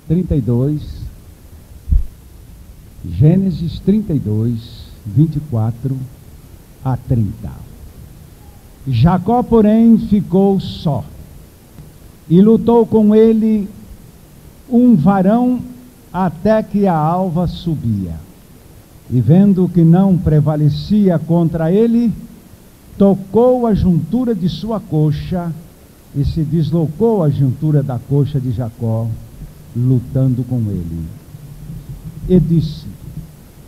32, Gênesis 32, 24 a 30. Jacó, porém, ficou só, e lutou com ele um varão até que a alva subia. E vendo que não prevalecia contra ele, tocou a juntura de sua coxa, e se deslocou a juntura da coxa de Jacó, lutando com ele. E disse: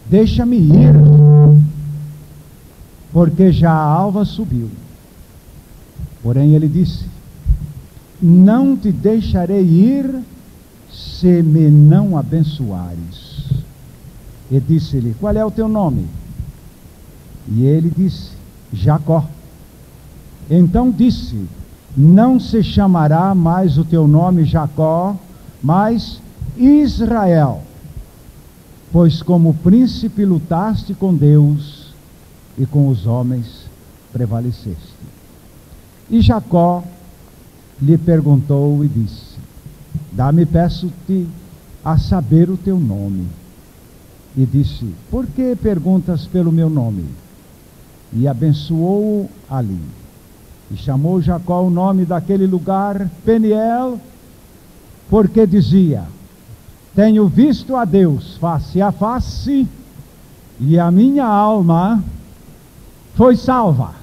deixa-me ir, porque já a alva subiu. Porém ele disse: não te deixarei ir, se me não abençoares. E disse-lhe: qual é o teu nome? E ele disse: Jacó. Então disse: não se chamará mais o teu nome Jacó, mas Israel, pois como príncipe lutaste com Deus e com os homens prevaleceste. E Jacó lhe perguntou e disse: dá-me, peço-te, a saber o teu nome. E disse: por que perguntas pelo meu nome? E abençoou-o ali. E chamou Jacó o nome daquele lugar Peniel, porque dizia: tenho visto a Deus face a face, e a minha alma foi salva.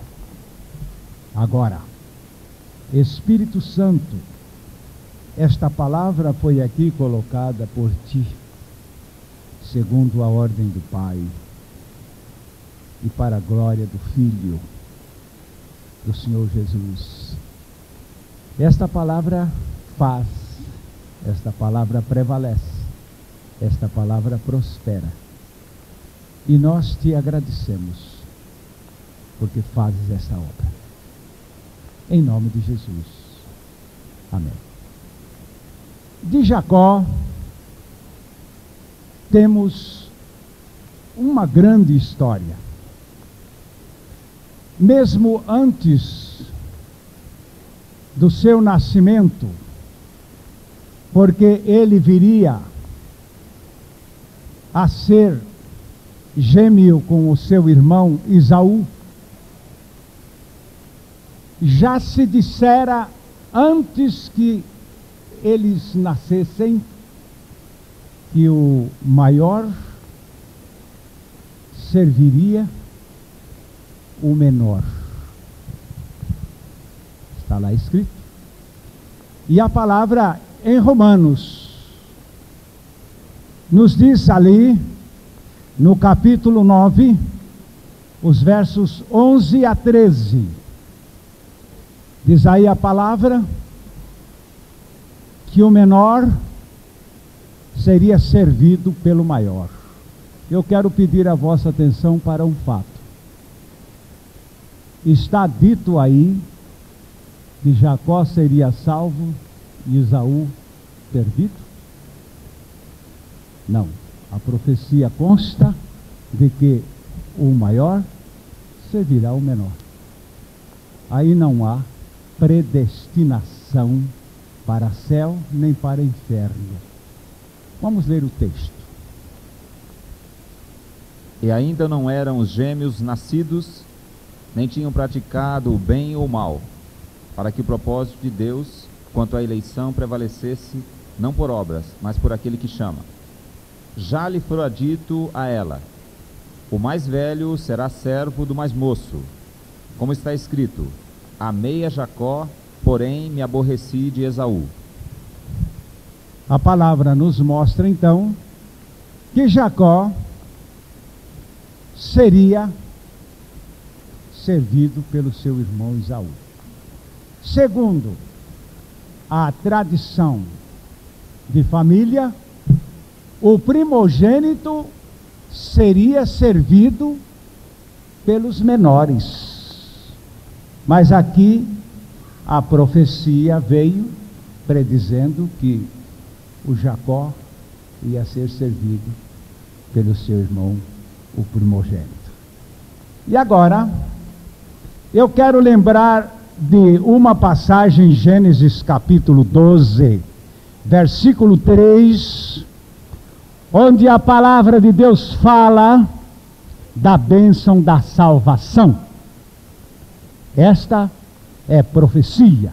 Agora, Espírito Santo, esta palavra foi aqui colocada por ti, segundo a ordem do Pai, e para a glória do Filho, do Senhor Jesus. Esta palavra faz, esta palavra prevalece, esta palavra prospera. E nós te agradecemos, porque fazes esta obra. Em nome de Jesus. Amém. De Jacó, temos uma grande história. Mesmo antes do seu nascimento, porque ele viria a ser gêmeo com o seu irmão Esaú, já se dissera antes que eles nascessem que o maior serviria o menor. Está lá escrito. E a palavra em Romanos nos diz ali, no capítulo 9, os versos 11 a 13. Diz aí a palavra que o menor seria servido pelo maior. Eu quero pedir a vossa atenção para um fato. Está dito aí que Jacó seria salvo e Esaú perdido? Não. A profecia consta de que o maior servirá o menor. Aí não há predestinação para céu nem para inferno. Vamos ler o texto. E ainda não eram os gêmeos nascidos, nem tinham praticado o bem ou o mal, para que o propósito de Deus quanto à eleição prevalecesse, não por obras, mas por aquele que chama. Já lhe fora dito a ela: o mais velho será servo do mais moço, como está escrito: amei a Jacó, porém me aborreci de Esaú. A palavra nos mostra então que Jacó seria servido pelo seu irmão Esaú. Segundo a tradição de família, o primogênito seria servido pelos menores. Mas aqui a profecia veio predizendo que o Jacó ia ser servido pelo seu irmão, o primogênito. E agora, eu quero lembrar de uma passagem em Gênesis capítulo 12, versículo 3, onde a palavra de Deus fala da bênção da salvação. Esta é profecia,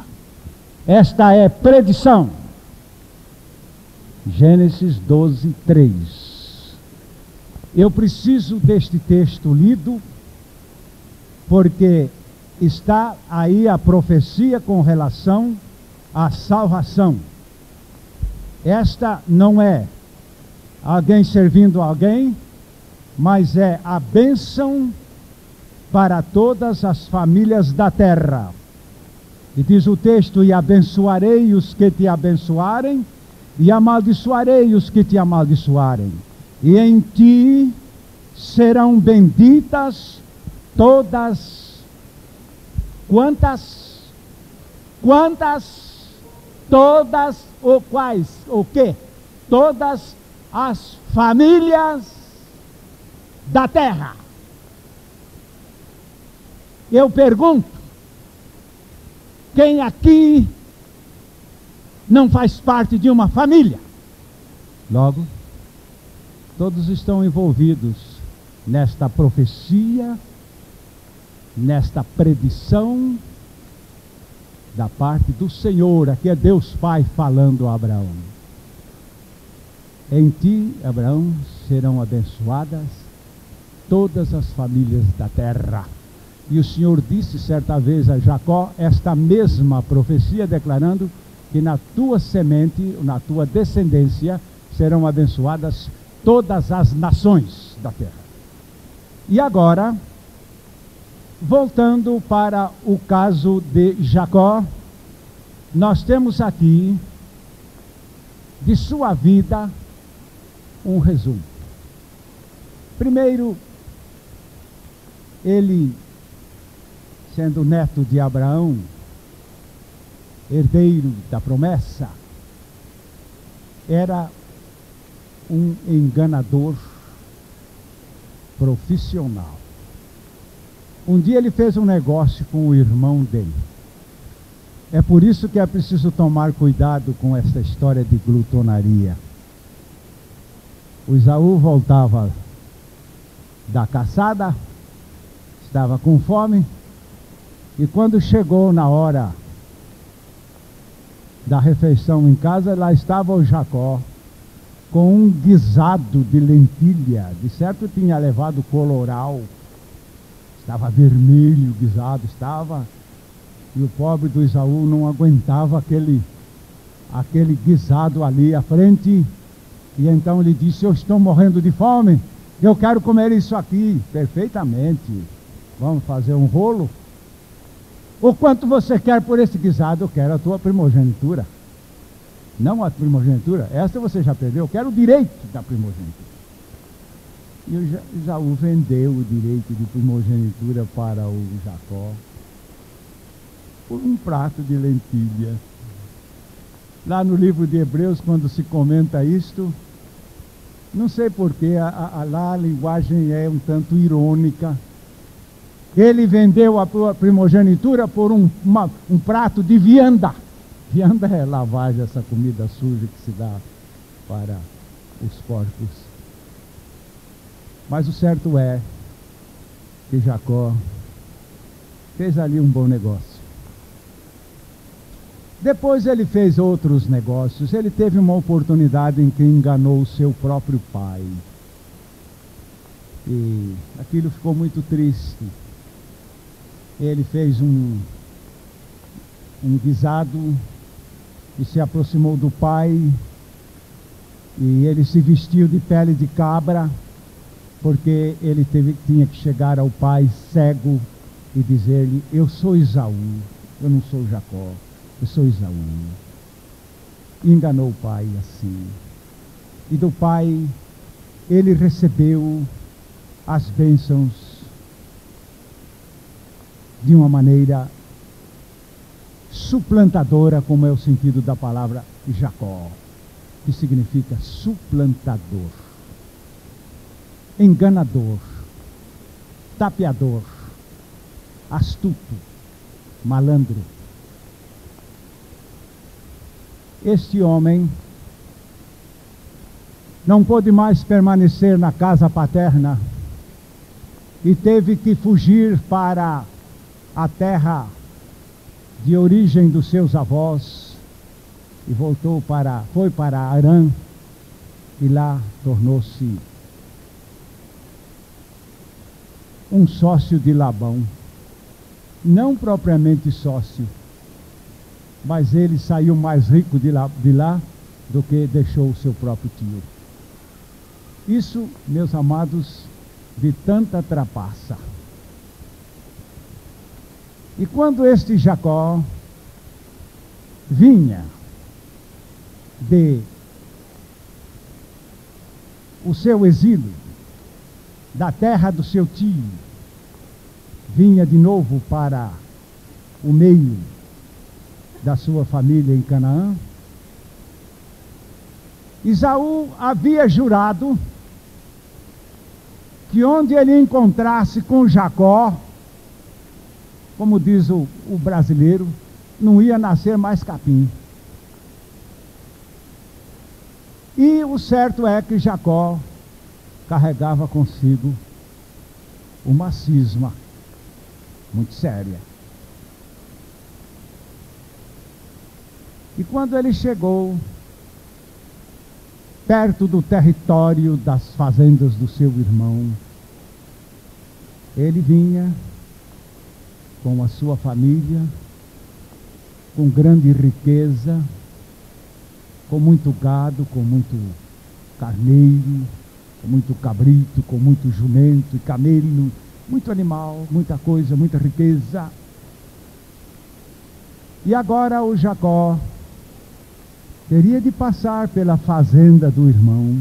esta é predição. Gênesis 12, 3. Eu preciso deste texto lido, porque está aí a profecia com relação à salvação. Esta não é alguém servindo a alguém, mas é a bênção para todas as famílias da terra. E diz o texto: e abençoarei os que te abençoarem, e amaldiçoarei os que te amaldiçoarem. E em ti serão benditas todas. Quantas? Todas ou quais? O quê? Todas as famílias da terra. Eu pergunto: quem aqui não faz parte de uma família? Logo, todos estão envolvidos nesta profecia, nesta predição da parte do Senhor. Aqui é Deus Pai falando a Abraão: em ti, Abraão, serão abençoadas todas as famílias da terra. E o Senhor disse certa vez a Jacó esta mesma profecia, declarando que na tua semente, na tua descendência, serão abençoadas todas as nações da terra. E agora, voltando para o caso de Jacó, nós temos aqui de sua vida um resumo. Primeiro, ele, sendo neto de Abraão, herdeiro da promessa, era um enganador profissional. Um dia ele fez um negócio com o irmão dele. É por isso que é preciso tomar cuidado com esta história de glutonaria. O Esaú voltava da caçada, estava com fome, e quando chegou na hora da refeição em casa, lá estava o Jacó com um guisado de lentilha. De certo tinha levado coloral, estava vermelho o guisado, estava, e o pobre do Esaú não aguentava aquele guisado ali à frente. E então ele disse: eu estou morrendo de fome, eu quero comer isso aqui. Perfeitamente, vamos fazer um rolo? O quanto você quer por esse guisado? Eu quero a tua primogenitura. Não a primogenitura, essa você já perdeu, eu quero o direito da primogenitura. E o Esaú vendeu o direito de primogenitura para o Jacó por um prato de lentilha. Lá no livro de Hebreus, quando se comenta isto, não sei porquê, lá a linguagem é um tanto irônica. Ele vendeu a primogenitura por um prato de vianda. Vianda é lavagem, essa comida suja que se dá para os porcos. Mas o certo é que Jacó fez ali um bom negócio. Depois ele fez outros negócios. Ele teve uma oportunidade em que enganou o seu próprio pai. E aquilo ficou muito triste. Ele fez um guisado e se aproximou do pai, e ele se vestiu de pele de cabra, porque ele tinha que chegar ao pai cego e dizer-lhe: eu sou Esaú, eu não sou Jacó, eu sou Esaú. E enganou o pai assim. E do pai ele recebeu as bênçãos de uma maneira suplantadora, como é o sentido da palavra Jacó, que significa suplantador, enganador, tapeador, astuto, malandro. este homem não pôde mais permanecer na casa paterna e teve que fugir para a terra de origem dos seus avós e foi para Harã e lá tornou-se um sócio de Labão. Não propriamente sócio, mas ele saiu mais rico de lá do que deixou o seu próprio tio. Isso, meus amados, de tanta trapaça. E quando este Jacó vinha de o seu exílio, da terra do seu tio, vinha de novo para o meio da sua família em Canaã, Esaú havia jurado que onde ele encontrasse com Jacó, como diz o brasileiro, não ia nascer mais capim. E o certo é que Jacó carregava consigo uma cisma muito séria. E quando ele chegou perto do território das fazendas do seu irmão, ele vinha com a sua família, com grande riqueza, com muito gado, com muito carneiro, com muito cabrito, com muito jumento e camelo, muito animal, muita coisa, muita riqueza. E agora o Jacó teria de passar pela fazenda do irmão.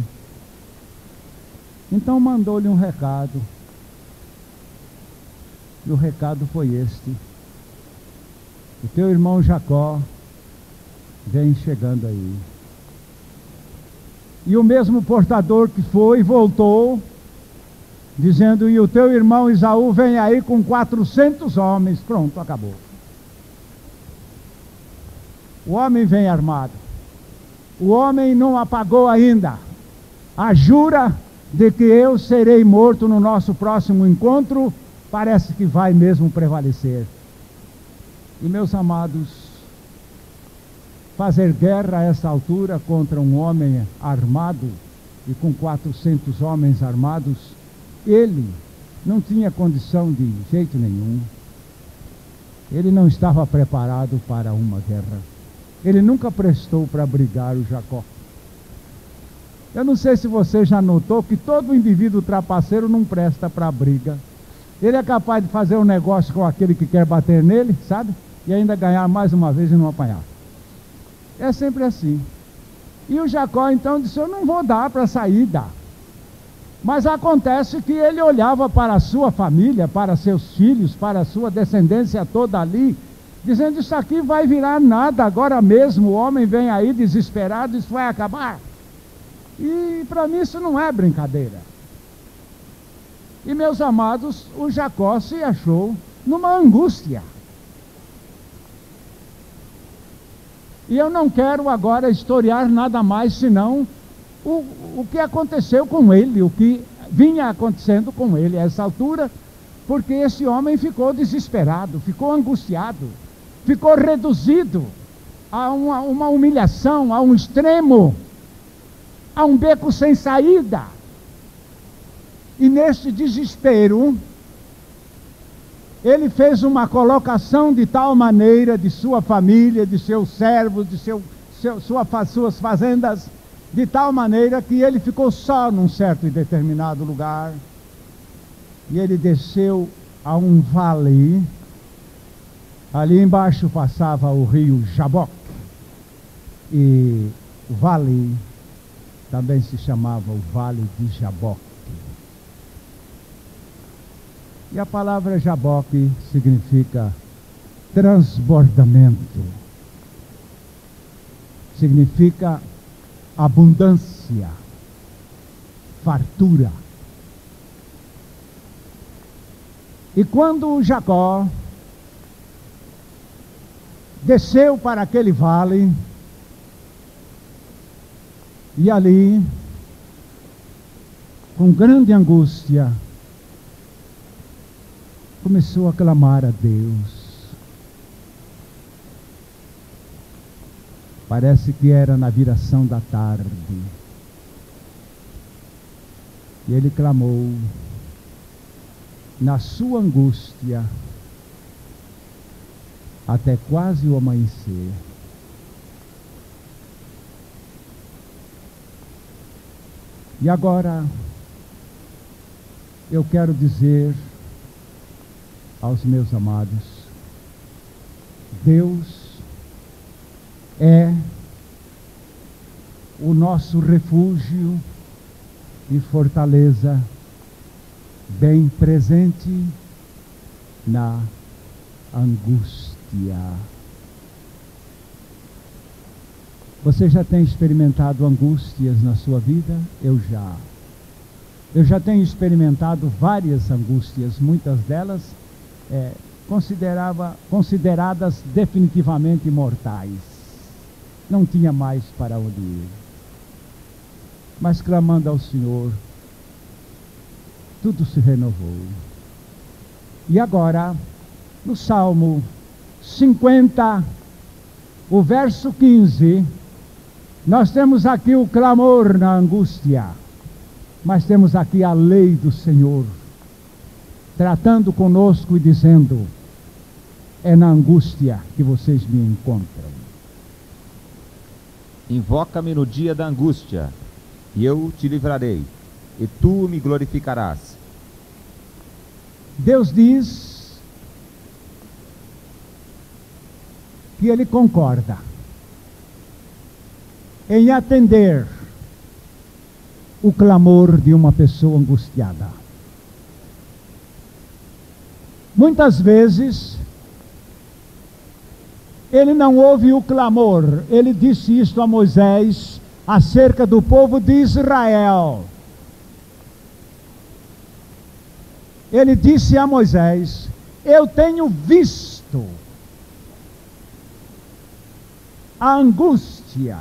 Então mandou-lhe um recado. E o recado foi este: o teu irmão Jacó vem chegando aí. E o mesmo portador que foi voltou, dizendo: e o teu irmão Esaú vem aí com 400 homens. Pronto, acabou. O homem vem armado. O homem não apagou ainda a jura de que eu serei morto no nosso próximo encontro. Parece que vai mesmo prevalecer. E, meus amados, fazer guerra a essa altura contra um homem armado e com 400 homens armados, ele não tinha condição de jeito nenhum. Ele não estava preparado para uma guerra. Ele nunca prestou para brigar, o Jacó. Eu não sei se você já notou que todo indivíduo trapaceiro não presta para briga. Ele é capaz de fazer um negócio com aquele que quer bater nele, sabe? E ainda ganhar mais uma vez e não apanhar. É sempre assim. E o Jacó então disse: eu não vou dar para saída. Mas acontece que ele olhava para a sua família, para seus filhos, para a sua descendência toda ali, dizendo: isso aqui vai virar nada agora mesmo, o homem vem aí desesperado, isso vai acabar. E para mim isso não é brincadeira. E, meus amados, o Jacó se achou numa angústia. E eu não quero agora historiar nada mais senão o que aconteceu com ele, o que vinha acontecendo com ele a essa altura, porque esse homem ficou desesperado, ficou angustiado, ficou reduzido a uma humilhação, a um extremo, a um beco sem saída. E neste desespero, ele fez uma colocação de tal maneira de sua família, de seus servos, de suas fazendas, de tal maneira que ele ficou só num certo e determinado lugar. E ele desceu a um vale. Ali embaixo passava o rio Jaboque. E o vale também se chamava o Vale de Jaboque. E a palavra Jaboque significa transbordamento. Significa abundância, fartura. E quando Jacó desceu para aquele vale, E ali, com grande angústia, começou a clamar a Deus. Parece que era na viração da tarde. E ele clamou, na sua angústia, até quase o amanhecer. E agora, eu quero dizer aos meus amados, Deus é o nosso refúgio e fortaleza, bem presente na angústia. Você já tem experimentado angústias na sua vida? Eu já tenho experimentado várias angústias, muitas delas consideradas definitivamente mortais. Não tinha mais para onde ir. Mas clamando ao Senhor, tudo se renovou. E agora, no Salmo 50, o verso 15, nós temos aqui o clamor na angústia, mas temos aqui a lei do Senhor, tratando conosco e dizendo, é na angústia que vocês me encontram. Invoca-me no dia da angústia, e eu te livrarei, e tu me glorificarás. Deus diz que Ele concorda em atender o clamor de uma pessoa angustiada. Muitas vezes, Ele não ouve o clamor. Ele disse isto a Moisés acerca do povo de Israel. Ele disse a Moisés, eu tenho visto a angústia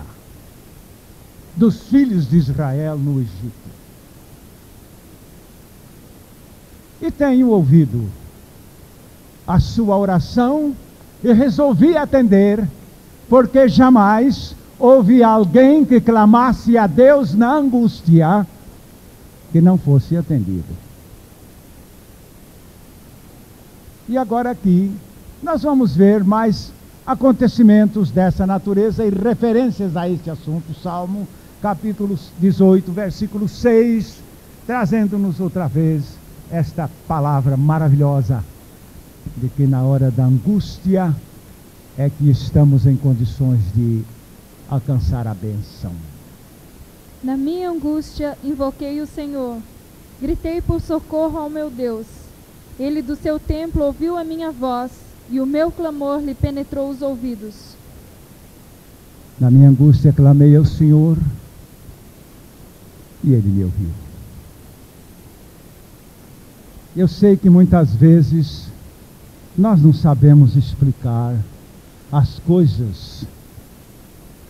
dos filhos de Israel no Egito. E tenho ouvido a sua oração e resolvi atender, porque jamais houve alguém que clamasse a Deus na angústia que não fosse atendido. E agora aqui nós vamos ver mais acontecimentos dessa natureza e referências a este assunto. Salmo capítulo 18, versículo 6, trazendo-nos outra vez esta palavra maravilhosa de que na hora da angústia é que estamos em condições de alcançar a bênção. Na minha angústia invoquei o Senhor, gritei por socorro ao meu Deus. Ele do seu templo ouviu a minha voz, e o meu clamor lhe penetrou os ouvidos. Na minha angústia clamei ao Senhor, e Ele me ouviu. Eu sei que muitas vezes nós não sabemos explicar as coisas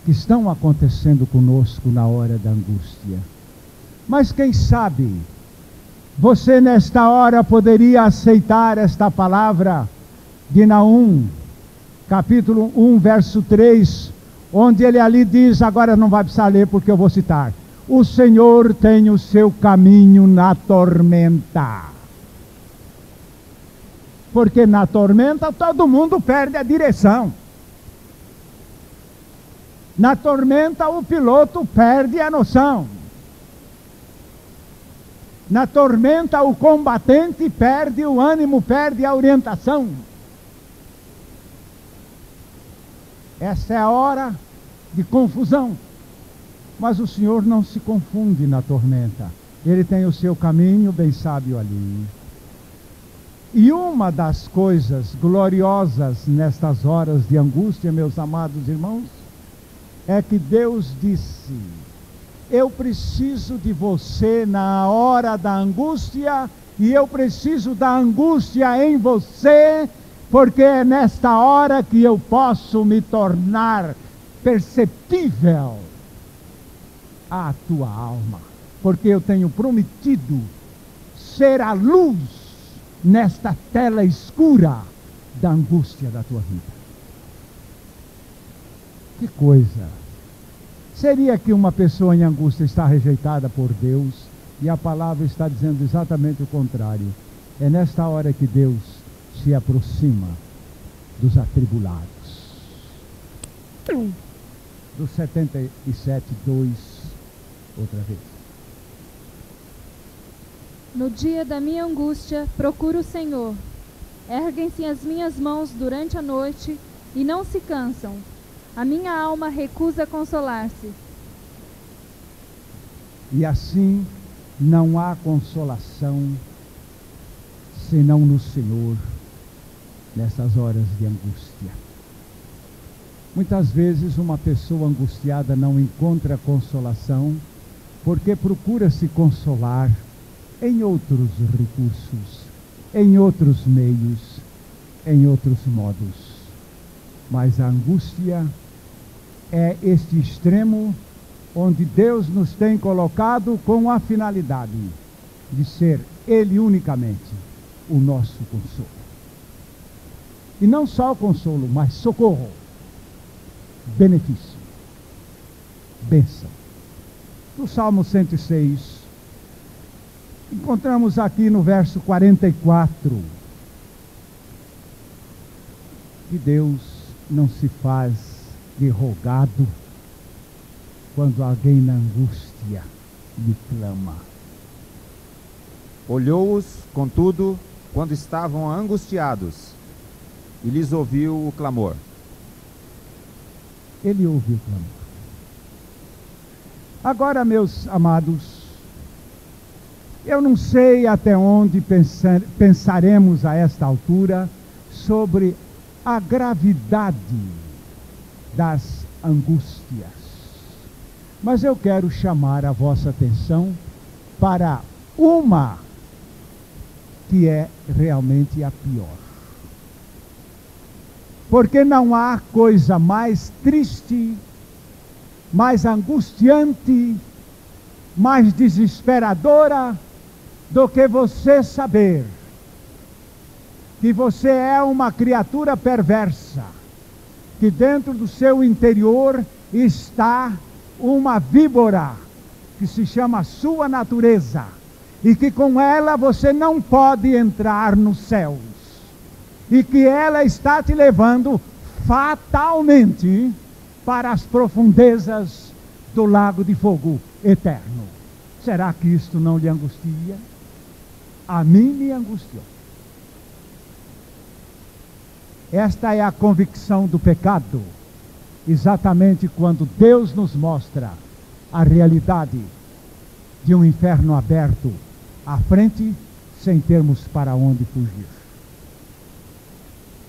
que estão acontecendo conosco na hora da angústia. Mas quem sabe, você nesta hora poderia aceitar esta palavra de Naum, capítulo 1, verso 3, onde ele ali diz, agora não vai precisar ler porque eu vou citar, o Senhor tem o seu caminho na tormenta. Porque na tormenta todo mundo perde a direção. Na tormenta o piloto perde a noção. Na tormenta o combatente perde o ânimo, perde a orientação. Essa é a hora de confusão. Mas o Senhor não se confunde na tormenta. Ele tem o seu caminho bem sábio ali. E uma das coisas gloriosas nestas horas de angústia, meus amados irmãos, é que Deus disse, eu preciso de você na hora da angústia, e eu preciso da angústia em você, porque é nesta hora que eu posso me tornar perceptível à tua alma, porque eu tenho prometido ser a luz nesta tela escura da angústia da tua vida. Que coisa! Seria que uma pessoa em angústia está rejeitada por Deus, e a palavra está dizendo exatamente o contrário. É nesta hora que Deus se aproxima dos atribulados. Do 77:2, outra vez. No dia da minha angústia, procuro o Senhor. Erguem-se as minhas mãos durante a noite e não se cansam. A minha alma recusa consolar-se. E assim não há consolação senão no Senhor nessas horas de angústia. Muitas vezes uma pessoa angustiada não encontra consolação porque procura se consolar em outros recursos, em outros meios, em outros modos. Mas a angústia é este extremo onde Deus nos tem colocado com a finalidade de ser Ele unicamente o nosso consolo. E não só o consolo, mas socorro, benefício, bênção. No Salmo 106, encontramos aqui no verso 44, que Deus não se faz de rogado quando alguém na angústia lhe clama. Olhou-os, contudo, quando estavam angustiados, e lhes ouviu o clamor. Ele ouviu o clamor. Agora, meus amados, eu não sei até onde pensaremos a esta altura sobre a gravidade das angústias. Mas eu quero chamar a vossa atenção para uma que é realmente a pior. Porque não há coisa mais triste, mais angustiante, mais desesperadora do que você saber que você é uma criatura perversa, que dentro do seu interior está uma víbora que se chama sua natureza, e que com ela você não pode entrar nos céus, e que ela está te levando fatalmente para as profundezas do lago de fogo eterno. Será que isto não lhe angustia? A mim me angustiou. Esta é a convicção do pecado, exatamente quando Deus nos mostra a realidade de um inferno aberto à frente, sem termos para onde fugir.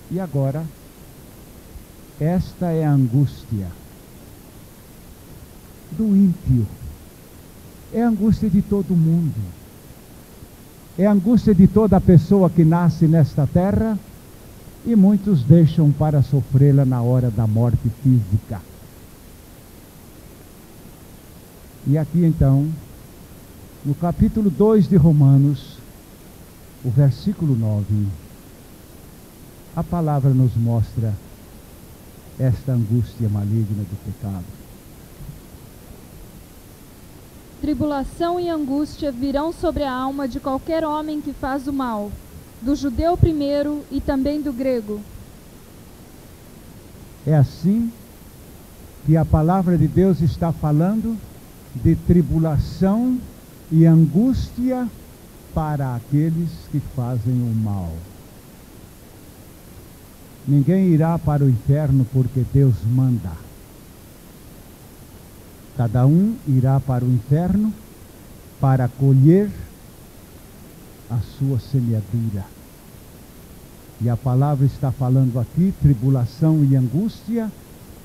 E agora, esta é a angústia do ímpio, é a angústia de todo mundo, é a angústia de toda pessoa que nasce nesta terra, e muitos deixam para sofrê-la na hora da morte física. E aqui então, no capítulo 2 de Romanos, o versículo 9, a palavra nos mostra esta angústia maligna do pecado. Tribulação e angústia virão sobre a alma de qualquer homem que faz o mal, do judeu primeiro e também do grego. É assim que a palavra de Deus está falando de tribulação e angústia para aqueles que fazem o mal. Ninguém irá para o inferno porque Deus manda. Cada um irá para o inferno para colher a sua semeadura. E a palavra está falando aqui, tribulação e angústia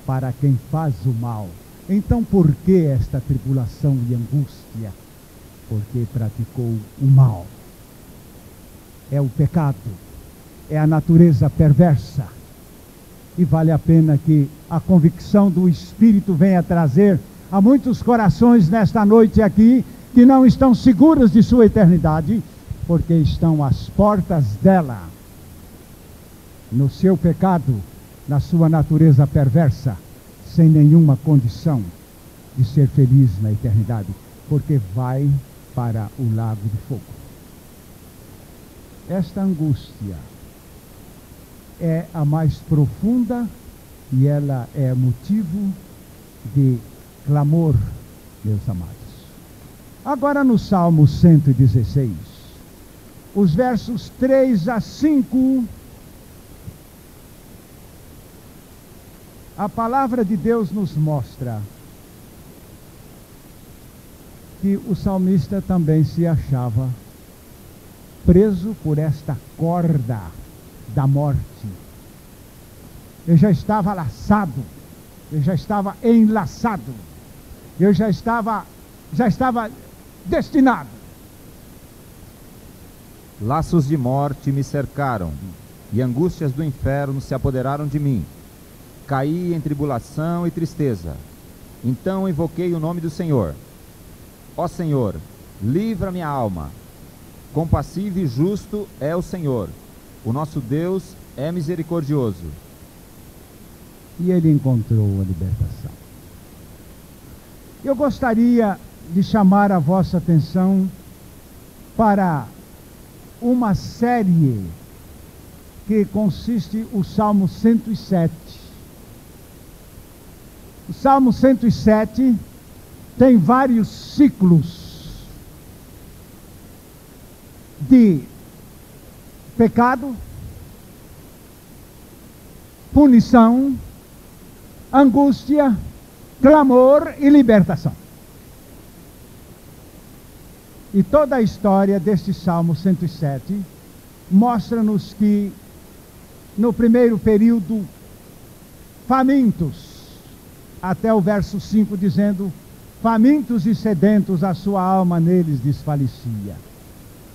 para quem faz o mal. Então por que esta tribulação e angústia? Porque praticou o mal. É o pecado, é a natureza perversa. E vale a pena que a convicção do Espírito venha trazer Há muitos corações nesta noite aqui que não estão seguros de sua eternidade, porque estão às portas dela, no seu pecado, na sua natureza perversa, sem nenhuma condição de ser feliz na eternidade, porque vai para o lago de fogo. Esta angústia é a mais profunda e ela é motivo de clamor, meus amados. Agora no Salmo 116, os versos 3 a 5, a palavra de Deus nos mostra que o salmista também se achava preso por esta corda da morte. Eu já estava laçado, eu já estava enlaçado, eu já estava destinado. Laços de morte me cercaram, e angústias do inferno se apoderaram de mim. Caí em tribulação e tristeza. Então invoquei o nome do Senhor. Ó Senhor, livra minha alma. Compassivo e justo é o Senhor. O nosso Deus é misericordioso. E ele encontrou a libertação. Eu gostaria de chamar a vossa atenção para uma série que consiste o Salmo 107. O Salmo 107 tem vários ciclos de pecado, punição, angústia, clamor e libertação. E toda a história deste Salmo 107 mostra-nos que, no primeiro período, famintos, até o verso 5 dizendo, famintos e sedentos a sua alma neles desfalecia.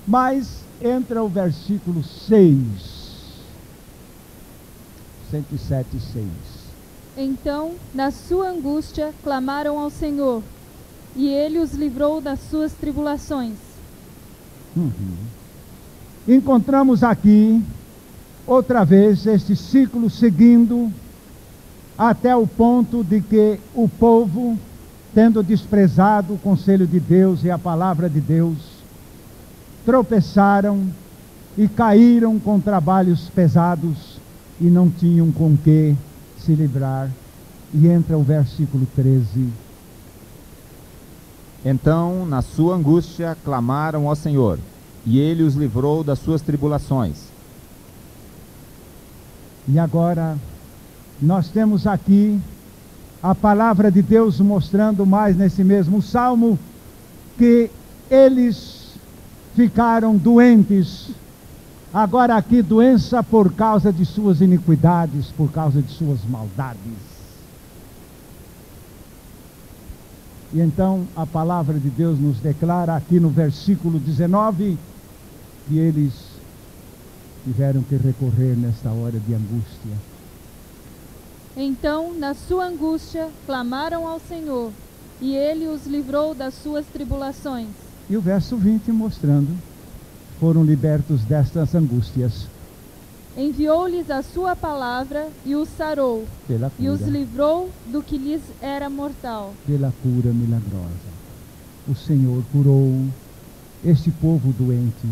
Mas entra o versículo 6, 107:6. Então, na sua angústia, clamaram ao Senhor, e ele os livrou das suas tribulações. Encontramos aqui, outra vez, este ciclo seguindo, até o ponto de que o povo, tendo desprezado o conselho de Deus e a palavra de Deus, tropeçaram e caíram com trabalhos pesados e não tinham com que se livrar. E entra o versículo 13. Então, na sua angústia, clamaram ao Senhor, e ele os livrou das suas tribulações. E agora, nós temos aqui a palavra de Deus mostrando mais nesse mesmo salmo que eles ficaram doentes. Agora aqui, doença por causa de suas iniquidades, por causa de suas maldades. E então a palavra de Deus nos declara aqui no versículo 19 que eles tiveram que recorrer nesta hora de angústia. Então, na sua angústia, clamaram ao Senhor, e ele os livrou das suas tribulações. E o verso 20 mostrando, foram libertos destas angústias. Enviou-lhes a sua palavra e os sarou, Pela cura, e os livrou do que lhes era mortal. pela cura milagrosa. O Senhor curou este povo doente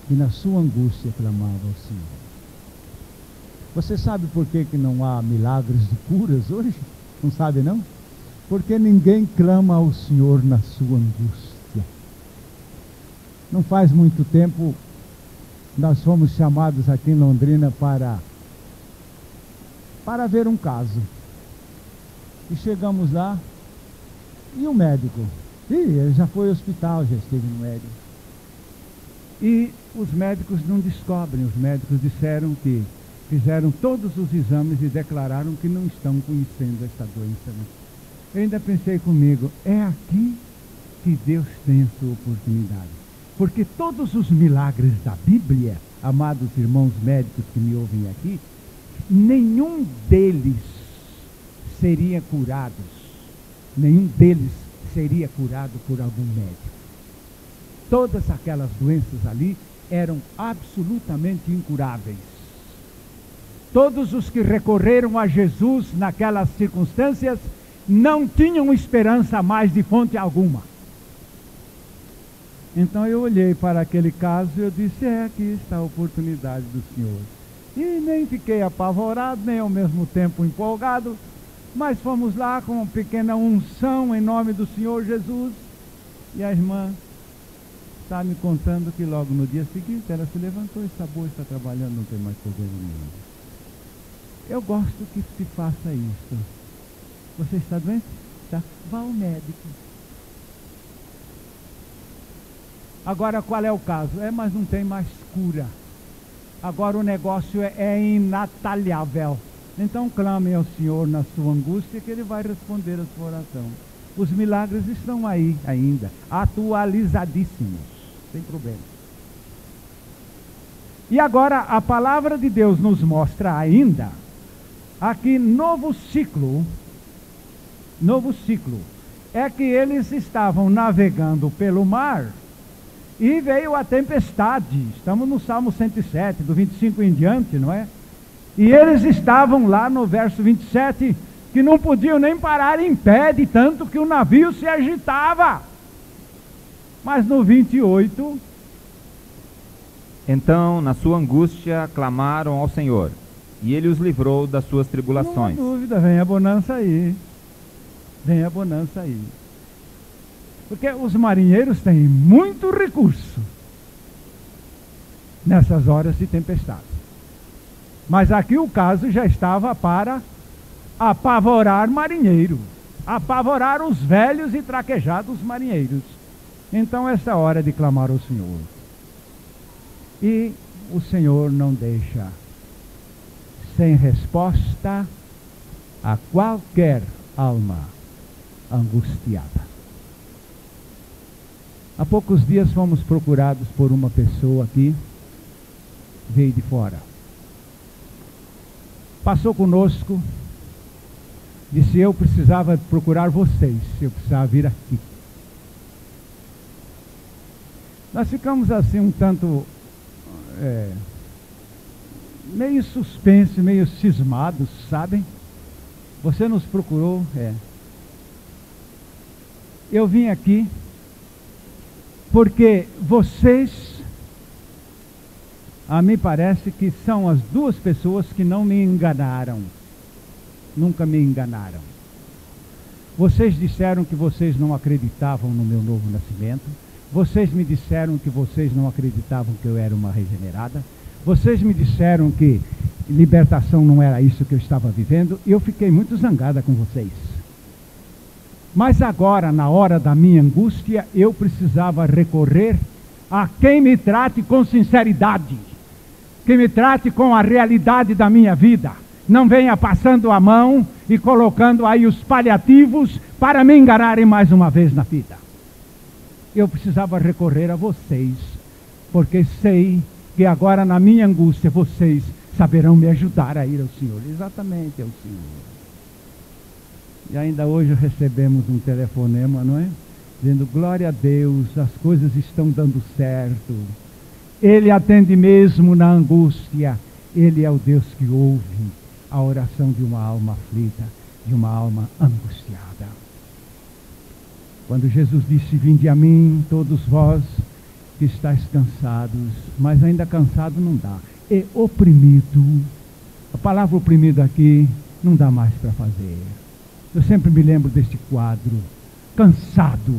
que na sua angústia clamava ao Senhor. Você sabe por que não há milagres de curas hoje? Não sabe, não? Porque ninguém clama ao Senhor na sua angústia. Não faz muito tempo, nós fomos chamados aqui em Londrina para ver um caso. E chegamos lá, e o médico? Ele já foi ao hospital, já esteve no médico. E os médicos não descobrem, os médicos disseram que fizeram todos os exames e declararam que não estão conhecendo esta doença. Né? Eu ainda pensei comigo, é aqui que Deus tem a sua oportunidade. Porque todos os milagres da Bíblia, amados irmãos médicos que me ouvem aqui, nenhum deles seria curados nenhum deles seria curado por algum médico. Todas aquelas doenças ali eram absolutamente incuráveis. Todos os que recorreram a Jesus naquelas circunstâncias não tinham esperança mais de fonte alguma. Então eu olhei para aquele caso e eu disse, aqui está a oportunidade do Senhor. E nem fiquei apavorado, nem ao mesmo tempo empolgado, mas fomos lá com uma pequena unção em nome do Senhor Jesus. E a irmã está me contando que logo no dia seguinte ela se levantou, está boa, está trabalhando, não tem mais problema nenhum. Eu gosto que se faça isso. Você está doente? Tá? Vá ao médico. Agora qual é o caso? Mas não tem mais cura. Agora o negócio é inatalhável. Então clame ao Senhor na sua angústia que Ele vai responder a sua oração. Os milagres estão aí ainda, atualizadíssimos, sem problema. E agora a palavra de Deus nos mostra ainda aqui novo ciclo, é que eles estavam navegando pelo mar e veio a tempestade. Estamos no Salmo 107, do 25 em diante, não é? E eles estavam lá no verso 27, que não podiam nem parar em pé, de tanto que o navio se agitava. Mas no 28... Então, na sua angústia, clamaram ao Senhor, e Ele os livrou das suas tribulações. Não há dúvida, vem a bonança aí. Vem a bonança aí. Porque os marinheiros têm muito recurso nessas horas de tempestade. Mas aqui o caso já estava para apavorar marinheiro, apavorar os velhos e traquejados marinheiros. Então essa hora de clamar ao Senhor. E o Senhor não deixa sem resposta a qualquer alma angustiada. Há poucos dias fomos procurados por uma pessoa aqui, veio de fora. Passou conosco, disse, eu precisava procurar vocês, eu precisava vir aqui. Nós ficamos assim um tanto, meio suspenso, meio cismados, sabem? Você nos procurou, Eu vim aqui porque vocês, a mim parece que são as duas pessoas que não me enganaram. Nunca me enganaram. Vocês disseram que vocês não acreditavam no meu novo nascimento. Vocês me disseram que vocês não acreditavam que eu era uma regenerada. Vocês me disseram que libertação não era isso que eu estava vivendo. E eu fiquei muito zangada com vocês. Mas agora, na hora da minha angústia, eu precisava recorrer a quem me trate com sinceridade. Que me trate com a realidade da minha vida. Não venha passando a mão e colocando aí os paliativos para me enganarem mais uma vez na vida. Eu precisava recorrer a vocês, porque sei que agora na minha angústia vocês saberão me ajudar a ir ao Senhor. Exatamente ao Senhor. E ainda hoje recebemos um telefonema, não é? Dizendo, glória a Deus, as coisas estão dando certo. Ele atende mesmo na angústia. Ele é o Deus que ouve a oração de uma alma aflita, de uma alma angustiada. Quando Jesus disse, vinde a mim, todos vós que estáis cansados, mas ainda cansado não dá, e oprimido. A palavra oprimido aqui não dá mais para fazer. Eu sempre me lembro deste quadro, cansado.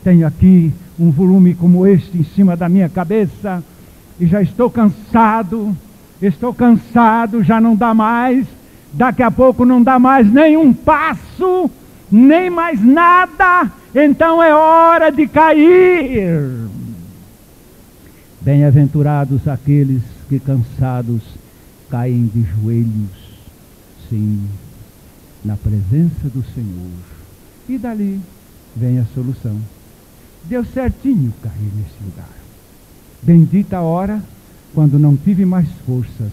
Tenho aqui um volume como este em cima da minha cabeça, e já estou cansado, já não dá mais, daqui a pouco não dá mais nem um passo, nem mais nada, então é hora de cair. Bem-aventurados aqueles que cansados caem de joelhos, sim, na presença do Senhor. E dali vem a solução. Deu certinho cair nesse lugar. Bendita a hora quando não tive mais forças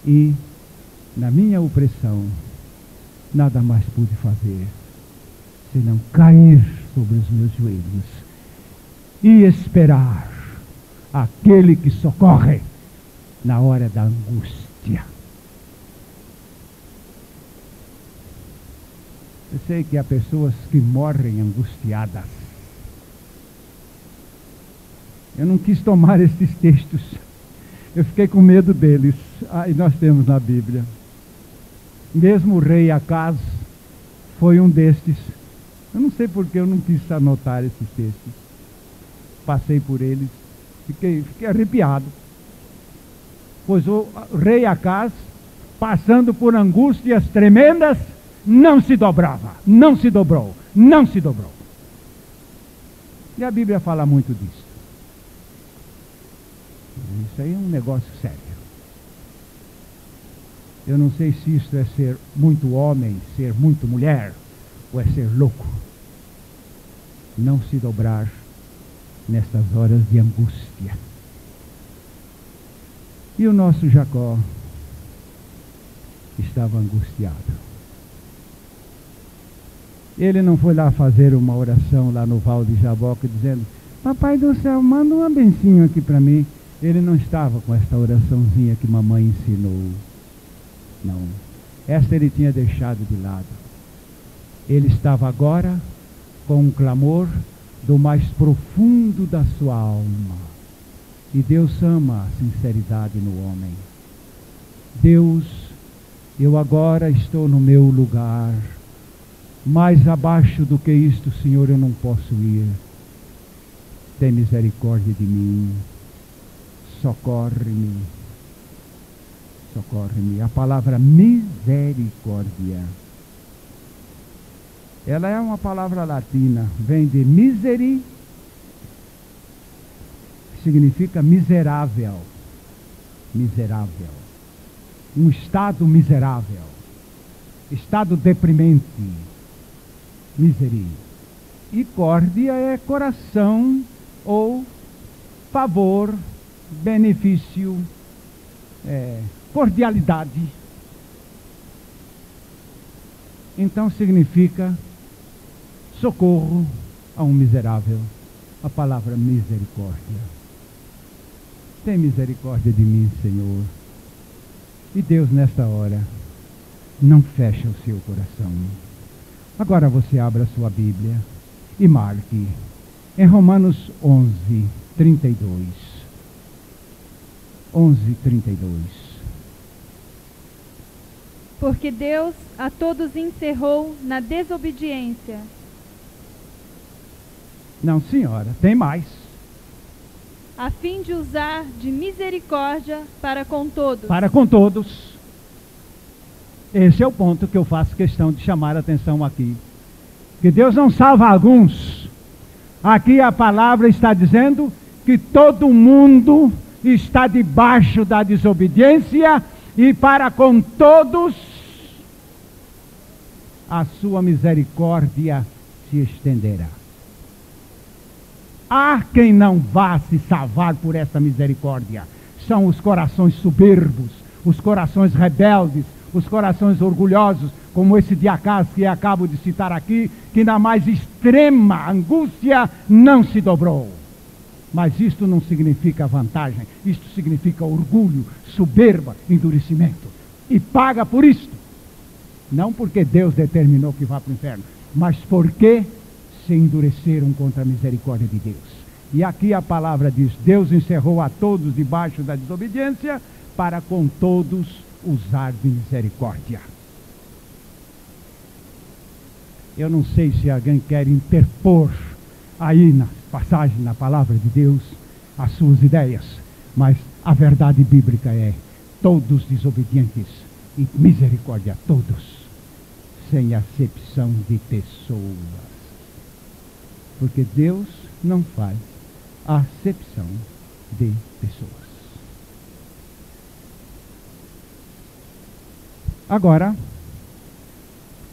e na minha opressão nada mais pude fazer senão cair sobre os meus joelhos e esperar aquele que socorre na hora da angústia. Eu sei que há pessoas que morrem angustiadas. Eu não quis tomar esses textos. Eu fiquei com medo deles. E nós temos na Bíblia. Mesmo o rei Acaz foi um destes. Eu não sei porque eu não quis anotar esses textos. Passei por eles. Fiquei arrepiado. Pois o rei Acaz, passando por angústias tremendas, não se dobrava, não se dobrou, não se dobrou. E a Bíblia fala muito disso. Isso aí é um negócio sério. Eu não sei se isso é ser muito homem, ser muito mulher, ou é ser louco. Não se dobrar nestas horas de angústia. E o nosso Jacó estava angustiado. Ele não foi lá fazer uma oração lá no Val de Jaboque dizendo: Papai do céu, manda uma bencinho aqui para mim. Ele não estava com esta oraçãozinha que mamãe ensinou. Não. Esta ele tinha deixado de lado. Ele estava agora com um clamor do mais profundo da sua alma. E Deus ama a sinceridade no homem. Deus, eu agora estou no meu lugar. Mais abaixo do que isto, Senhor, eu não posso ir. Tem misericórdia de mim. Socorre-me. Socorre-me. A palavra misericórdia, ela é uma palavra latina. Vem de miseri, que significa miserável. Miserável. Um estado miserável. Estado deprimente. Miseri. E córdia é coração ou favor, benefício, cordialidade. Então significa socorro a um miserável. A palavra misericórdia. Tem misericórdia de mim, Senhor. E Deus, nesta hora, não fecha o seu coração. Agora você abra a sua Bíblia e marque em Romanos 11, 32. 11, 32. Porque Deus a todos encerrou na desobediência. Não, senhora, tem mais. A fim de usar de misericórdia para com todos. Para com todos. Esse é o ponto que eu faço questão de chamar a atenção aqui. Que Deus não salva alguns. Aqui a palavra está dizendo que todo mundo está debaixo da desobediência e para com todos a sua misericórdia se estenderá. Há quem não vá se salvar por essa misericórdia. São os corações soberbos, os corações rebeldes, os corações orgulhosos, como esse de Acaz que acabo de citar aqui, que na mais extrema angústia não se dobrou. Mas isto não significa vantagem, isto significa orgulho, soberba, endurecimento. E paga por isto. Não porque Deus determinou que vá para o inferno, mas porque se endureceram contra a misericórdia de Deus. E aqui a palavra diz: Deus encerrou a todos debaixo da desobediência, para com todos usar de misericórdia. Eu não sei se alguém quer interpor aí na passagem, na palavra de Deus, as suas ideias, mas a verdade bíblica é: todos desobedientes e misericórdia a todos, sem acepção de pessoas. Porque Deus não faz acepção de pessoas. Agora,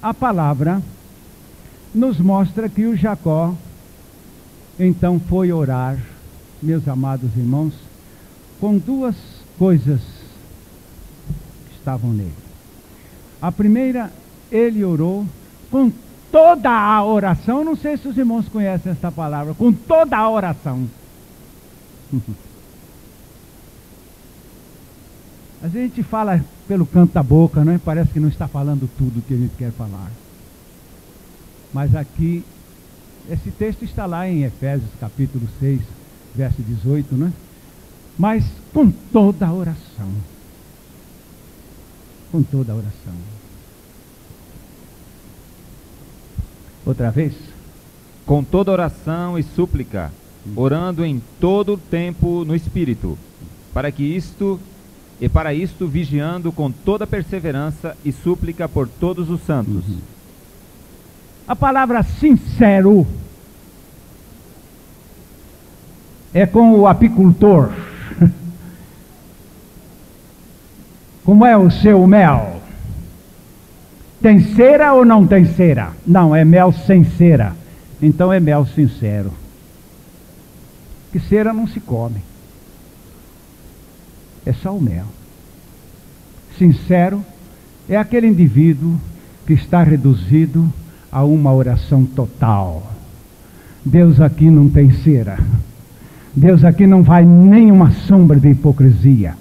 a palavra nos mostra que o Jacó então foi orar, meus amados irmãos, com duas coisas que estavam nele. A primeira ele orou com toda a oração. Não sei se os irmãos conhecem essa palavra, com toda a oração. Às vezes a gente fala pelo canto da boca, né? Parece que não está falando tudo o que a gente quer falar. Mas aqui, esse texto está lá em Efésios capítulo 6, verso 18, né? Mas com toda a oração. Com toda a oração. Outra vez? Com toda oração e súplica, orando em todo o tempo no Espírito, para isto vigiando com toda perseverança e súplica por todos os santos. A palavra sincero é com o apicultor. Como é o seu mel? Tem cera ou não tem cera? Não, é mel sem cera. Então é mel sincero. Que cera não se come. É só o mel. Sincero é aquele indivíduo que está reduzido a uma oração total. Deus aqui não tem cera. Deus aqui não vai nenhuma sombra de hipocrisia.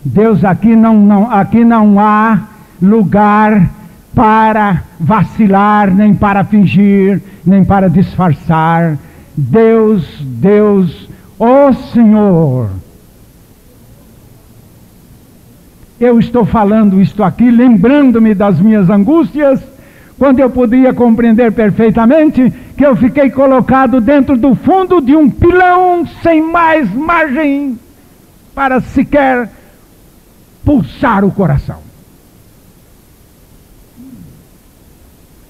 Deus aqui não há lugar para vacilar, nem para fingir, nem para disfarçar. Deus, ó Senhor. Eu estou falando isto aqui, lembrando-me das minhas angústias, quando eu podia compreender perfeitamente que eu fiquei colocado dentro do fundo de um pilão, sem mais margem para sequer pulsar o coração.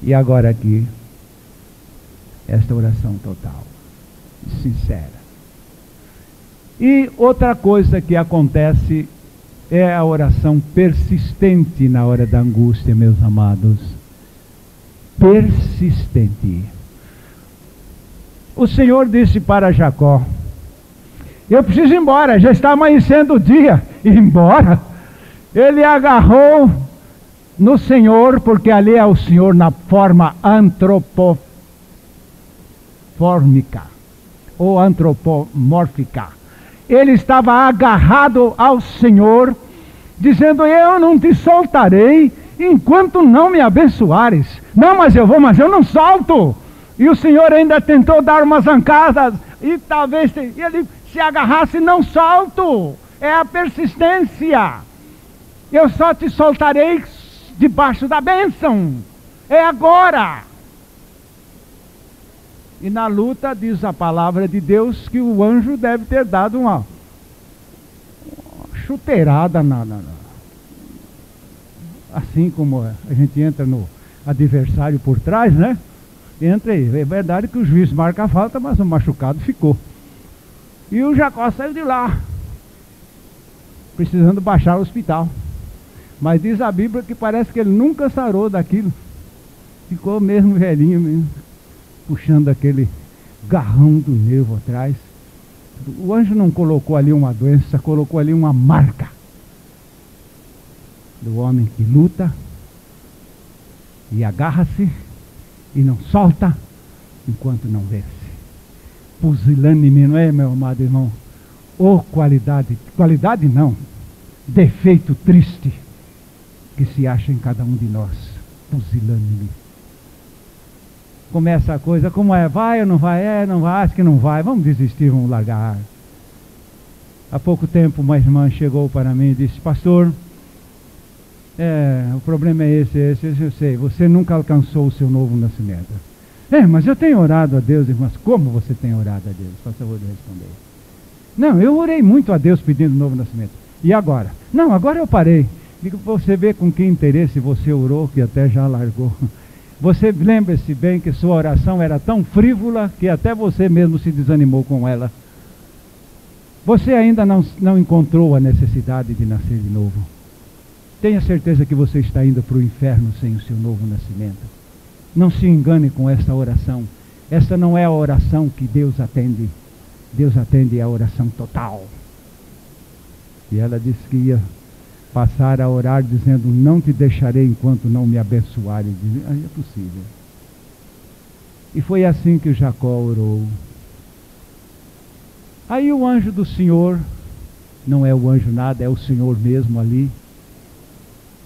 E agora aqui, esta oração total, sincera. E outra coisa que acontece é a oração persistente na hora da angústia, meus amados. Persistente. O Senhor disse para Jacó: eu preciso ir embora, já está amanhecendo o dia. Ir embora? Ele agarrou no Senhor, porque ali é o Senhor na forma antropomórfica ou antropomórfica. Ele estava agarrado ao Senhor, dizendo: eu não te soltarei enquanto não me abençoares. Não, mas eu vou, mas eu não solto. E o Senhor ainda tentou dar umas zancadas, e talvez ele se agarrasse: não solto. É a persistência. Eu só te soltarei debaixo da bênção. É agora. E na luta, diz a palavra de Deus, que o anjo deve ter dado uma chuteirada assim como a gente entra no adversário por trás, né? Entra aí. É verdade que o juiz marca a falta, mas o machucado ficou. E o Jacó saiu de lá, precisando baixar o hospital. Mas diz a Bíblia que parece que ele nunca sarou daquilo. Ficou mesmo velhinho mesmo, puxando aquele garrão do nervo atrás. O anjo não colocou ali uma doença, colocou ali uma marca do homem que luta e agarra-se e não solta enquanto não vence. Pusilânime, não é, meu amado irmão? Ou qualidade não, defeito triste que se acha em cada um de nós. Pusilânime. Começa a coisa, como é? Vai ou não vai? Não vai, acho que não vai. Vamos desistir, vamos largar. Há pouco tempo uma irmã chegou para mim e disse: pastor, o problema é esse, eu sei, você nunca alcançou o seu novo nascimento. Mas eu tenho orado a Deus. Mas como você tem orado a Deus? Por favor de responder. Não, eu orei muito a Deus pedindo um novo nascimento. E agora? Não, agora eu parei. Digo: você vê com que interesse você orou, que até já largou. Você lembra-se bem que sua oração era tão frívola que até você mesmo se desanimou com ela. Você ainda não encontrou a necessidade de nascer de novo. Tenha certeza que você está indo para o inferno sem o seu novo nascimento. Não se engane com esta oração. Esta não é a oração que Deus atende. Deus atende a oração total. E ela disse que ia passar a orar dizendo: não te deixarei enquanto não me abençoares. É possível. E foi assim que Jacó orou. Aí o anjo do Senhor, não é o anjo nada, é o Senhor mesmo ali,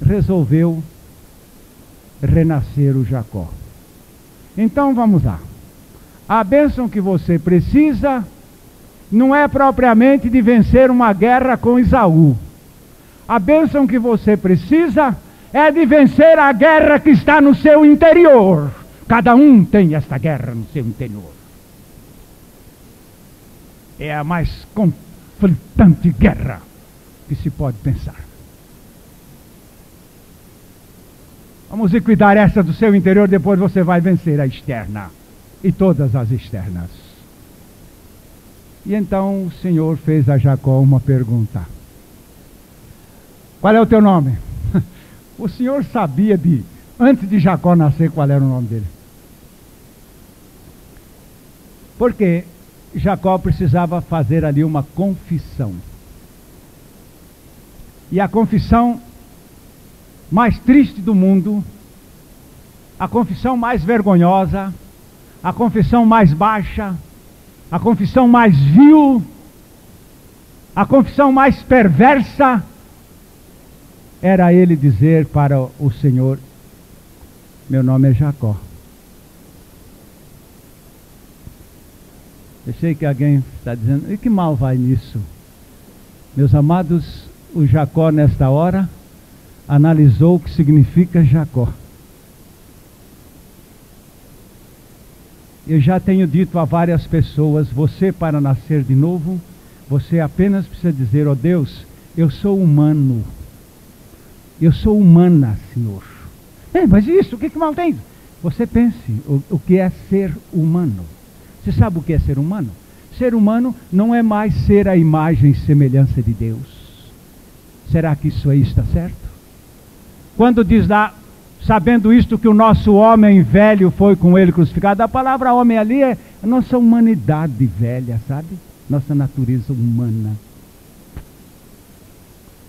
resolveu renascer o Jacó. Então vamos lá. A bênção que você precisa não é propriamente de vencer uma guerra com Esaú. A bênção que você precisa é de vencer a guerra que está no seu interior. Cada um tem esta guerra no seu interior. É a mais conflitante guerra que se pode pensar. Vamos liquidar essa do seu interior, depois você vai vencer a externa e todas as externas. E então o Senhor fez a Jacó uma pergunta: qual é o teu nome? O Senhor sabia antes de Jacó nascer, qual era o nome dele. Porque Jacó precisava fazer ali uma confissão. E a confissão mais triste do mundo, a confissão mais vergonhosa, a confissão mais baixa, a confissão mais vil, a confissão mais perversa, era ele dizer para o Senhor: meu nome é Jacó. Eu sei que alguém está dizendo: e que mal vai nisso? Meus amados, o Jacó nesta hora analisou o que significa Jacó. Eu já tenho dito a várias pessoas: você, para nascer de novo, você apenas precisa dizer: ó Deus, eu sou humano. Eu sou humana, Senhor. Mas isso, o que mal tem? Você pense o que é ser humano. Você sabe o que é ser humano? Ser humano não é mais ser a imagem e semelhança de Deus. Será que isso aí está certo? Quando diz lá, sabendo isto, que o nosso homem velho foi com ele crucificado, a palavra homem ali é a nossa humanidade velha, sabe? Nossa natureza humana.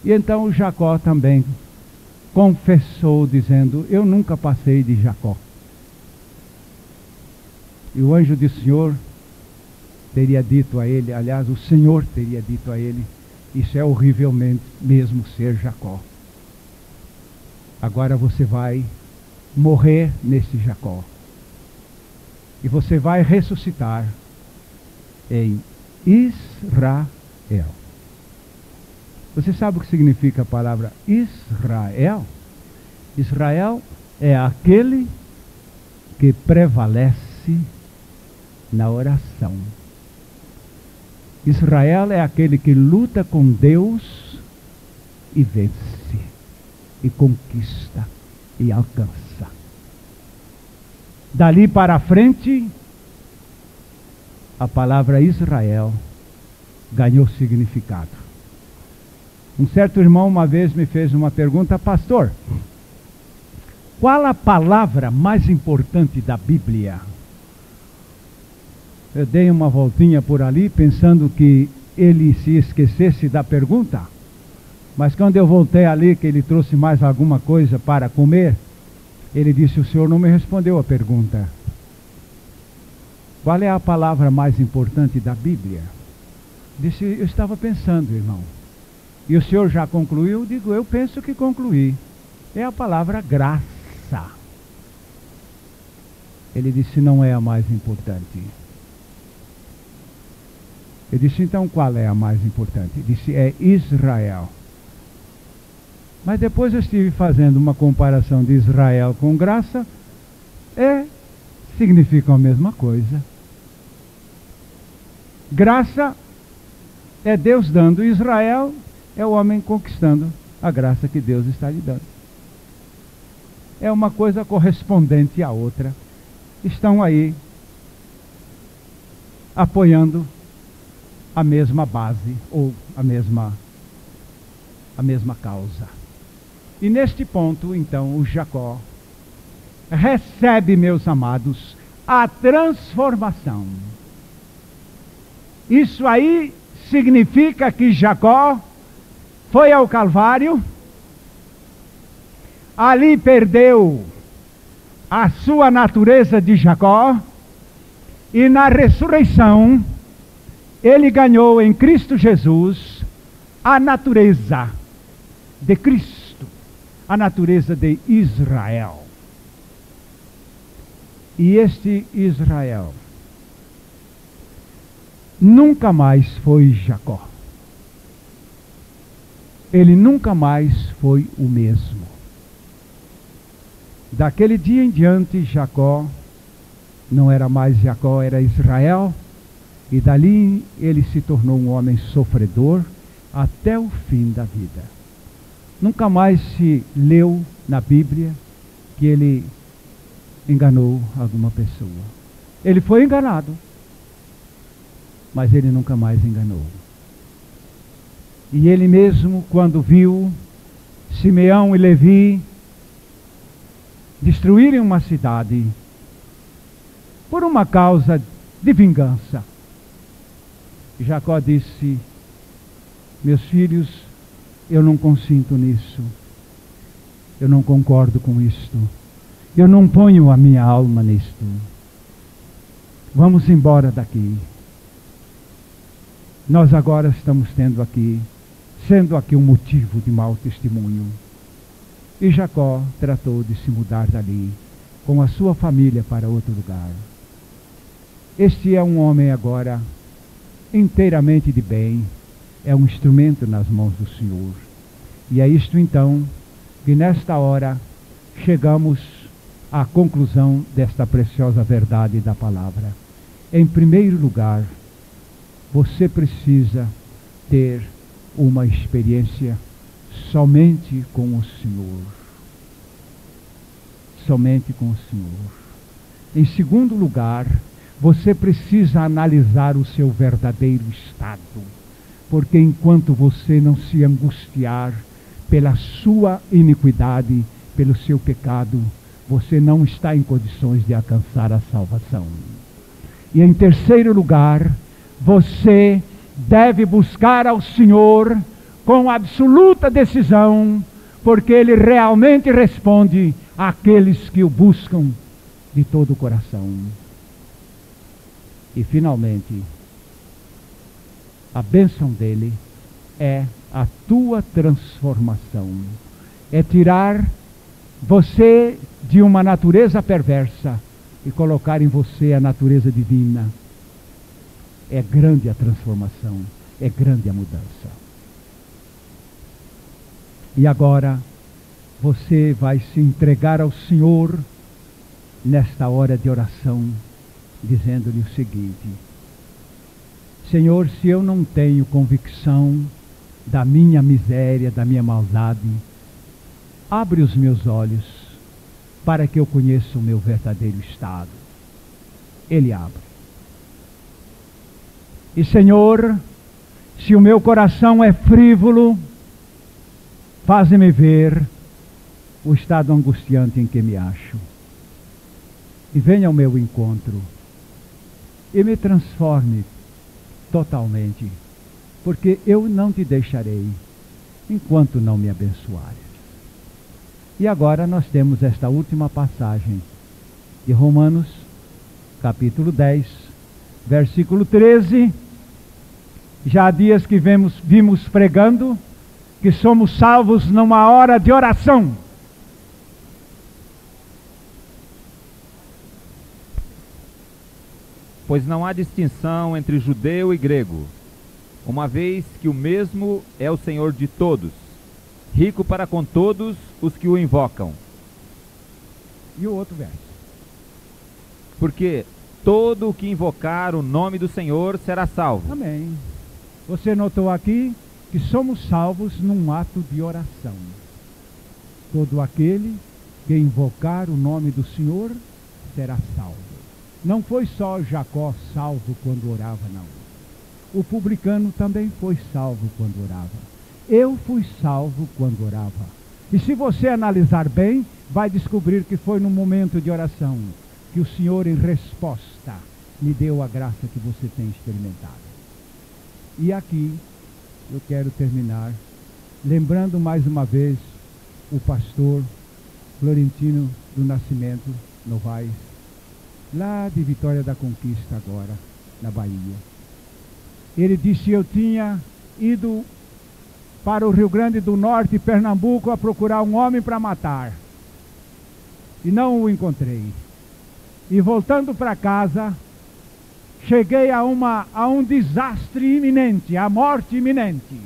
E então o Jacó também confessou, dizendo: eu nunca passei de Jacó. E o anjo do Senhor teria dito a ele, aliás, o Senhor teria dito a ele: isso é horrivelmente mesmo ser Jacó. Agora você vai morrer nesse Jacó. E você vai ressuscitar em Israel. Você sabe o que significa a palavra Israel? Israel é aquele que prevalece na oração. Israel é aquele que luta com Deus e vence, e conquista, e alcança. Dali para frente, a palavra Israel ganhou significado. Um certo irmão uma vez me fez uma pergunta: pastor, qual a palavra mais importante da Bíblia? Eu dei uma voltinha por ali, pensando que ele se esquecesse da pergunta. Mas quando eu voltei ali, que ele trouxe mais alguma coisa para comer, ele disse: o senhor não me respondeu a pergunta. Qual é a palavra mais importante da Bíblia? Disse: eu estava pensando, irmão. E o senhor já concluiu? Eu digo: eu penso que concluí. É a palavra graça. Ele disse: não é a mais importante. Eu disse: então qual é a mais importante? Ele disse: é Israel. Mas depois eu estive fazendo uma comparação de Israel com graça, significam a mesma coisa. Graça é Deus dando, Israel é o homem conquistando a graça que Deus está lhe dando. É uma coisa correspondente à outra. Estão aí apoiando a mesma base ou a mesma causa. E neste ponto, então, o Jacó recebe, meus amados, a transformação. Isso aí significa que Jacó foi ao Calvário ali perdeu a sua natureza de Jacó, e na ressurreição ele ganhou em Cristo Jesus a natureza de Cristo, a natureza de Israel. E este Israel nunca mais foi Jacó. Ele nunca mais foi o mesmo. Daquele dia em diante, Jacó não era mais Jacó, era Israel. E dali ele se tornou um homem sofredor até o fim da vida. Nunca mais se leu na Bíblia que ele enganou alguma pessoa. Ele foi enganado, mas ele nunca mais enganou. E ele mesmo, quando viu Simeão e Levi destruírem uma cidade por uma causa de vingança, Jacó disse: meus filhos, eu não consinto nisso, eu não concordo com isto, eu não ponho a minha alma nisto, vamos embora daqui. Nós agora estamos sendo aqui um motivo de mau testemunho. E Jacó tratou de se mudar dali com a sua família para outro lugar. Este é um homem agora inteiramente de bem, é um instrumento nas mãos do Senhor. E é isto então que nesta hora chegamos à conclusão desta preciosa verdade da palavra. Em primeiro lugar, você precisa ter uma experiência somente com o Senhor. Somente com o Senhor. Em segundo lugar, você precisa analisar o seu verdadeiro estado. Porque enquanto você não se angustiar pela sua iniquidade, pelo seu pecado, você não está em condições de alcançar a salvação. E em terceiro lugar, você deve buscar ao Senhor com absoluta decisão, porque Ele realmente responde àqueles que o buscam de todo o coração. E finalmente, a bênção dele é a tua transformação. É tirar você de uma natureza perversa e colocar em você a natureza divina. É grande a transformação, é grande a mudança. E agora você vai se entregar ao Senhor nesta hora de oração, dizendo-lhe o seguinte: Senhor, se eu não tenho convicção da minha miséria, da minha maldade, abre os meus olhos para que eu conheça o meu verdadeiro estado. Ele abre. E Senhor, se o meu coração é frívolo, faze-me ver o estado angustiante em que me acho. E venha ao meu encontro e me transforme totalmente, porque eu não te deixarei enquanto não me abençoares. E agora nós temos esta última passagem de Romanos, capítulo 10, versículo 13. Já há dias que vimos pregando que somos salvos numa hora de oração. Pois não há distinção entre judeu e grego, uma vez que o mesmo é o Senhor de todos, rico para com todos os que o invocam. E o outro verso? Porque todo o que invocar o nome do Senhor será salvo. Amém. Você notou aqui que somos salvos num ato de oração. Todo aquele que invocar o nome do Senhor será salvo. Não foi só Jacó salvo quando orava, não. O publicano também foi salvo quando orava. Eu fui salvo quando orava. E se você analisar bem, vai descobrir que foi num momento de oração que o Senhor, em resposta, lhe deu a graça que você tem experimentado. E aqui eu quero terminar lembrando mais uma vez o pastor Florentino do Nascimento Novaes, lá de Vitória da Conquista agora, na Bahia. Ele disse: eu tinha ido para o Rio Grande do Norte, Pernambuco, a procurar um homem para matar. E não o encontrei. E voltando para casa, cheguei a um desastre iminente, a morte iminente,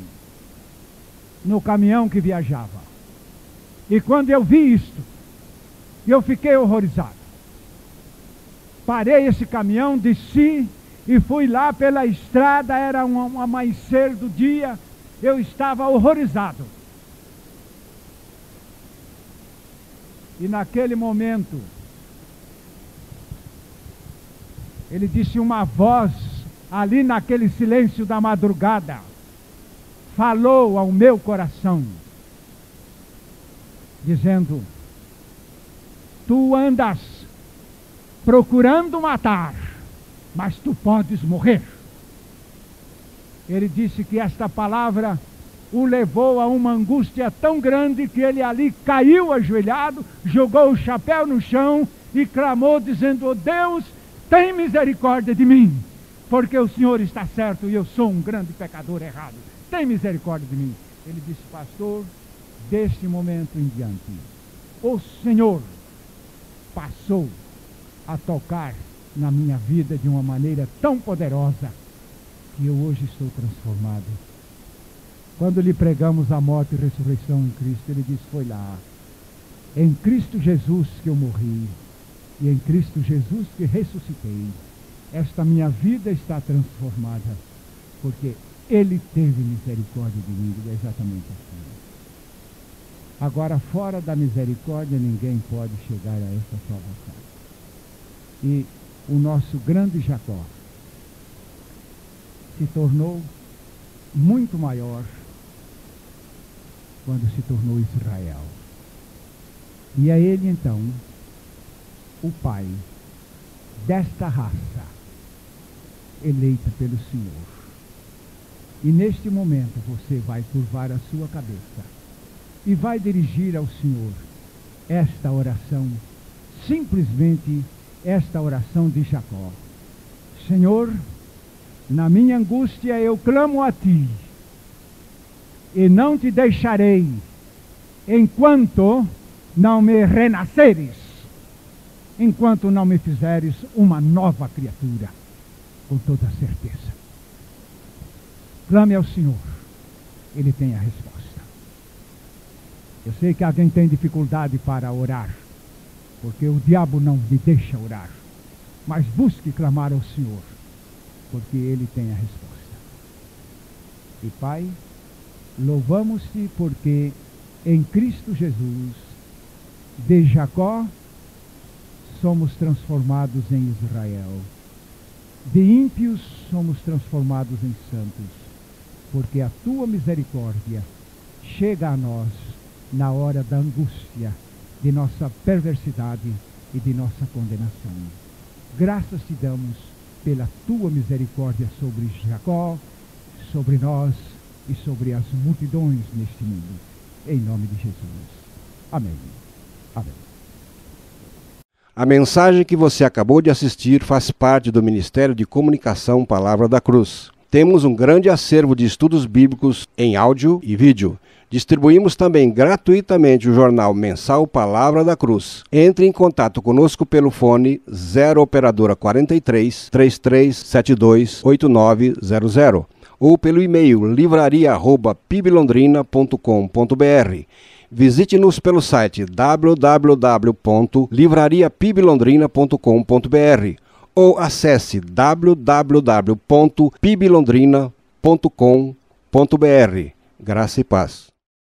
no caminhão que viajava. E quando eu vi isto, eu fiquei horrorizado. Parei esse caminhão, desci e fui lá pela estrada, era um amanhecer do dia, eu estava horrorizado. E naquele momento, ele disse, uma voz ali naquele silêncio da madrugada, falou ao meu coração, dizendo: tu andas procurando matar, mas tu podes morrer. Ele disse que esta palavra o levou a uma angústia tão grande que ele ali caiu ajoelhado, jogou o chapéu no chão e clamou dizendo: oh Deus, tem misericórdia de mim, porque o Senhor está certo e eu sou um grande pecador errado. Tem misericórdia de mim. Ele disse: pastor, deste momento em diante, o Senhor passou a tocar na minha vida de uma maneira tão poderosa que eu hoje estou transformado. Quando lhe pregamos a morte e ressurreição em Cristo, ele disse: foi lá, em Cristo Jesus que eu morri, e em Cristo Jesus que ressuscitei. Esta minha vida está transformada, porque Ele teve misericórdia de mim. É exatamente assim. Agora, fora da misericórdia, ninguém pode chegar a essa salvação. E o nosso grande Jacó se tornou muito maior quando se tornou Israel. E é ele então o pai desta raça eleita pelo Senhor. E neste momento você vai curvar a sua cabeça e vai dirigir ao Senhor esta oração, simplesmente esta oração de Jacó: Senhor, na minha angústia eu clamo a Ti, e não Te deixarei, enquanto não me renasceres, enquanto não me fizeres uma nova criatura, com toda certeza. Clame ao Senhor, Ele tem a resposta. Eu sei que alguém tem dificuldade para orar, porque o diabo não me deixa orar, mas busque clamar ao Senhor, porque Ele tem a resposta. E Pai, louvamos-te porque em Cristo Jesus, de Jacó, somos transformados em Israel. De ímpios somos transformados em santos, porque a Tua misericórdia chega a nós na hora da angústia, de nossa perversidade e de nossa condenação. Graças te damos pela Tua misericórdia sobre Jacó, sobre nós e sobre as multidões neste mundo. Em nome de Jesus. Amém. Amém. A mensagem que você acabou de assistir faz parte do Ministério de Comunicação Palavra da Cruz. Temos um grande acervo de estudos bíblicos em áudio e vídeo. Distribuímos também gratuitamente o jornal mensal Palavra da Cruz. Entre em contato conosco pelo fone 0 operadora 43 3372 8900 ou pelo e-mail livraria@piblondrina.com.br. Visite-nos pelo site www.livrariapiblondrina.com.br ou acesse www.piblondrina.com.br. Graça e paz.